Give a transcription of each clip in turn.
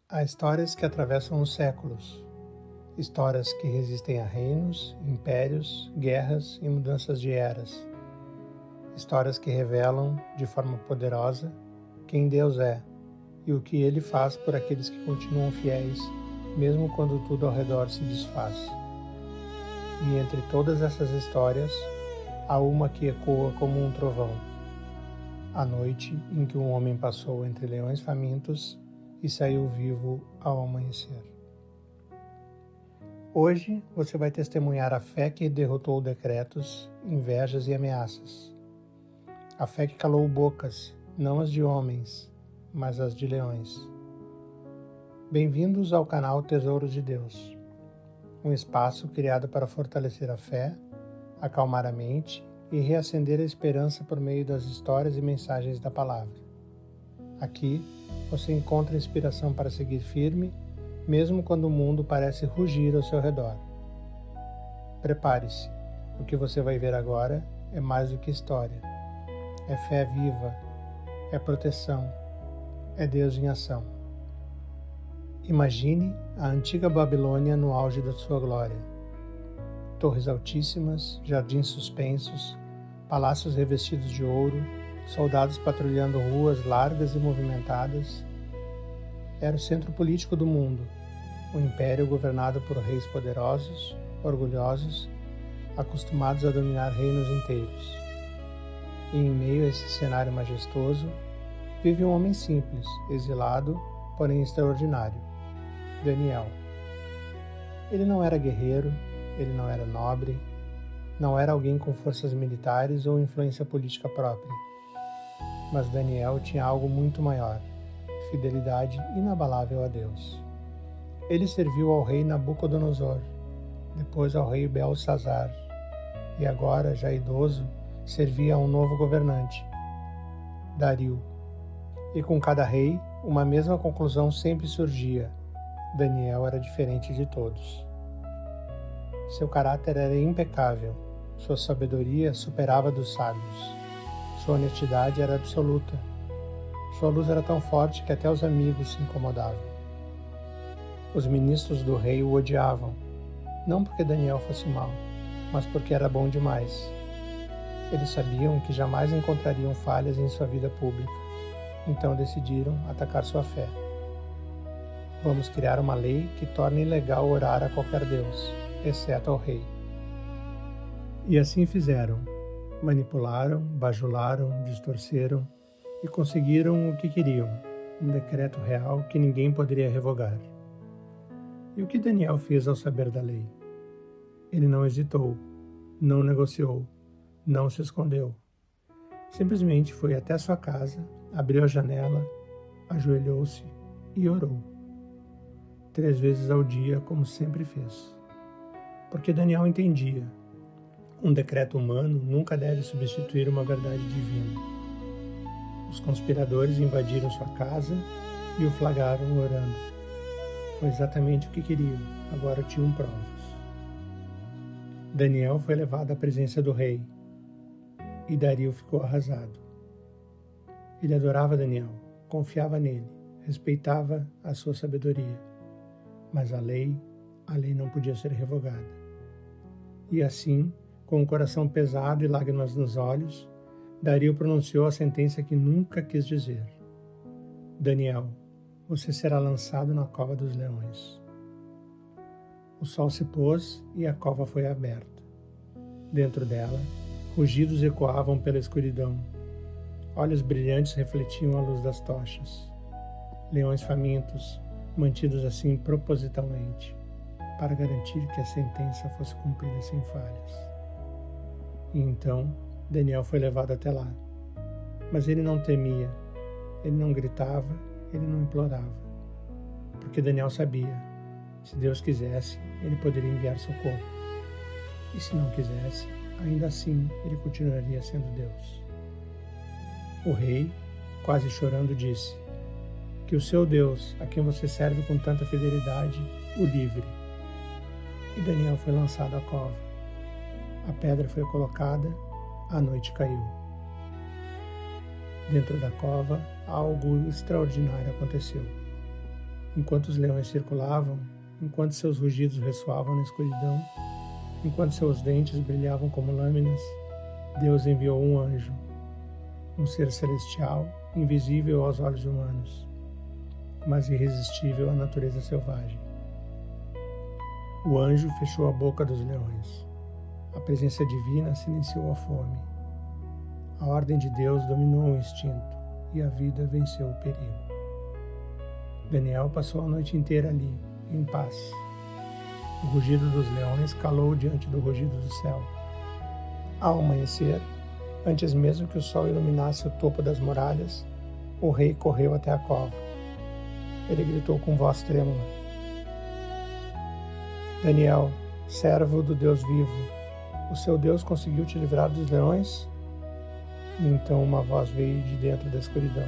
Há histórias que atravessam os séculos, histórias que resistem a reinos, impérios, guerras e mudanças de eras, histórias que revelam, de forma poderosa, quem Deus é e o que Ele faz por aqueles que continuam fiéis, mesmo quando tudo ao redor se desfaz. E entre todas essas histórias, há uma que ecoa como um trovão. A noite em que um homem passou entre leões famintos e saiu vivo ao amanhecer. Hoje você vai testemunhar a fé que derrotou decretos, invejas e ameaças. A fé que calou bocas, não as de homens, mas as de leões. Bem-vindos ao canal Tesouro de Deus, um espaço criado para fortalecer a fé, acalmar a mente e reacender a esperança por meio das histórias e mensagens da palavra. Aqui você encontra inspiração para seguir firme, mesmo quando o mundo parece rugir ao seu redor. Prepare-se, o que você vai ver agora é mais do que história. É fé viva, é proteção, é Deus em ação. Imagine a antiga Babilônia no auge da sua glória. Torres altíssimas, jardins suspensos, palácios revestidos de ouro, soldados patrulhando ruas largas e movimentadas. Era o centro político do mundo, um império governado por reis poderosos, orgulhosos, acostumados a dominar reinos inteiros. E em meio a esse cenário majestoso, vive um homem simples, exilado, porém extraordinário, Daniel. Ele não era guerreiro, ele não era nobre, não era alguém com forças militares ou influência política própria. Mas Daniel tinha algo muito maior, fidelidade inabalável a Deus. Ele serviu ao rei Nabucodonosor, depois ao rei Belsazar, e agora, já idoso, servia a um novo governante, Dario. E com cada rei, uma mesma conclusão sempre surgia: Daniel era diferente de todos. Seu caráter era impecável, sua sabedoria superava a dos sábios. Sua honestidade era absoluta. Sua luz era tão forte que até os amigos se incomodavam. Os ministros do rei o odiavam, não porque Daniel fosse mau, mas porque era bom demais. Eles sabiam que jamais encontrariam falhas em sua vida pública, então decidiram atacar sua fé. Vamos criar uma lei que torne ilegal orar a qualquer Deus, exceto ao rei. E assim fizeram. Manipularam, bajularam, distorceram e conseguiram o que queriam, um decreto real que ninguém poderia revogar. E o que Daniel fez ao saber da lei? Ele não hesitou, não negociou, não se escondeu. Simplesmente foi até sua casa, abriu a janela, ajoelhou-se e orou. 3 vezes ao dia, como sempre fez. Porque Daniel entendia: um decreto humano nunca deve substituir uma verdade divina. Os conspiradores invadiram sua casa e o flagraram orando. Foi exatamente o que queriam, agora tinham provas. Daniel foi levado à presença do rei, e Dario ficou arrasado. Ele adorava Daniel, confiava nele, respeitava a sua sabedoria, mas a lei não podia ser revogada. E assim, com o coração pesado e lágrimas nos olhos, Dario pronunciou a sentença que nunca quis dizer: Daniel, você será lançado na cova dos leões. O sol se pôs e a cova foi aberta. Dentro dela, rugidos ecoavam pela escuridão. Olhos brilhantes refletiam a luz das tochas. Leões famintos, mantidos assim propositalmente, para garantir que a sentença fosse cumprida sem falhas. E então, Daniel foi levado até lá. Mas ele não temia, ele não gritava, ele não implorava. Porque Daniel sabia: se Deus quisesse, ele poderia enviar socorro. E se não quisesse, ainda assim ele continuaria sendo Deus. O rei, quase chorando, disse: que o seu Deus, a quem você serve com tanta fidelidade, o livre. E Daniel foi lançado à cova. A pedra foi colocada, a noite caiu. Dentro da cova, algo extraordinário aconteceu. Enquanto os leões circulavam, enquanto seus rugidos ressoavam na escuridão, enquanto seus dentes brilhavam como lâminas, Deus enviou um anjo, um ser celestial, invisível aos olhos humanos, mas irresistível à natureza selvagem. O anjo fechou a boca dos leões. A presença divina silenciou a fome. A ordem de Deus dominou o instinto e a vida venceu o perigo. Daniel passou a noite inteira ali, em paz. O rugido dos leões calou diante do rugido do céu. Ao amanhecer, antes mesmo que o sol iluminasse o topo das muralhas, o rei correu até a cova. Ele gritou com voz trêmula: Daniel, servo do Deus vivo, o seu Deus conseguiu te livrar dos leões? E então uma voz veio de dentro da escuridão: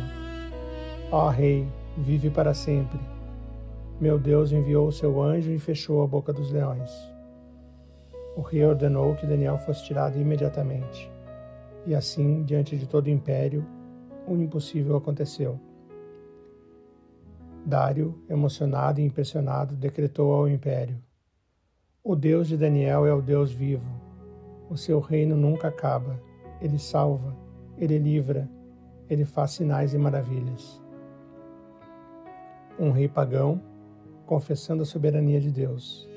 Ó rei, vive para sempre. Meu Deus enviou o seu anjo e fechou a boca dos leões. O rei ordenou que Daniel fosse tirado imediatamente. E assim, diante de todo o império, o impossível aconteceu. Dário, emocionado e impressionado, decretou ao império: O Deus de Daniel é o Deus vivo. O seu reino nunca acaba. Ele salva, ele livra, ele faz sinais e maravilhas. Um rei pagão, confessando a soberania de Deus.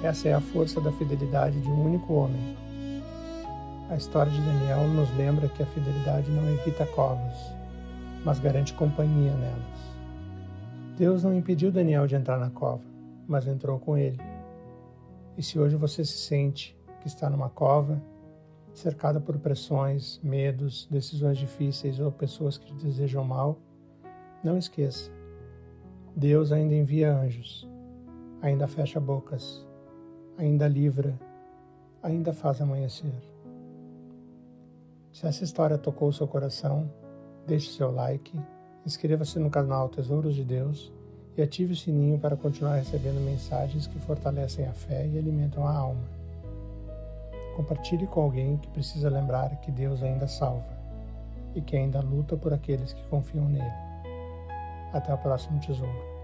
Essa é a força da fidelidade de um único homem. A história de Daniel nos lembra que a fidelidade não evita covas, mas garante companhia nelas. Deus não impediu Daniel de entrar na cova, mas entrou com ele. E se hoje você se sente que está numa cova, cercada por pressões, medos, decisões difíceis ou pessoas que te desejam mal, não esqueça. Deus ainda envia anjos, ainda fecha bocas, ainda livra, ainda faz amanhecer. Se essa história tocou o seu coração, deixe seu like, inscreva-se no canal Tesouros de Deus e ative o sininho para continuar recebendo mensagens que fortalecem a fé e alimentam a alma. Compartilhe com alguém que precisa lembrar que Deus ainda salva e que ainda luta por aqueles que confiam nele. Até o próximo tesouro.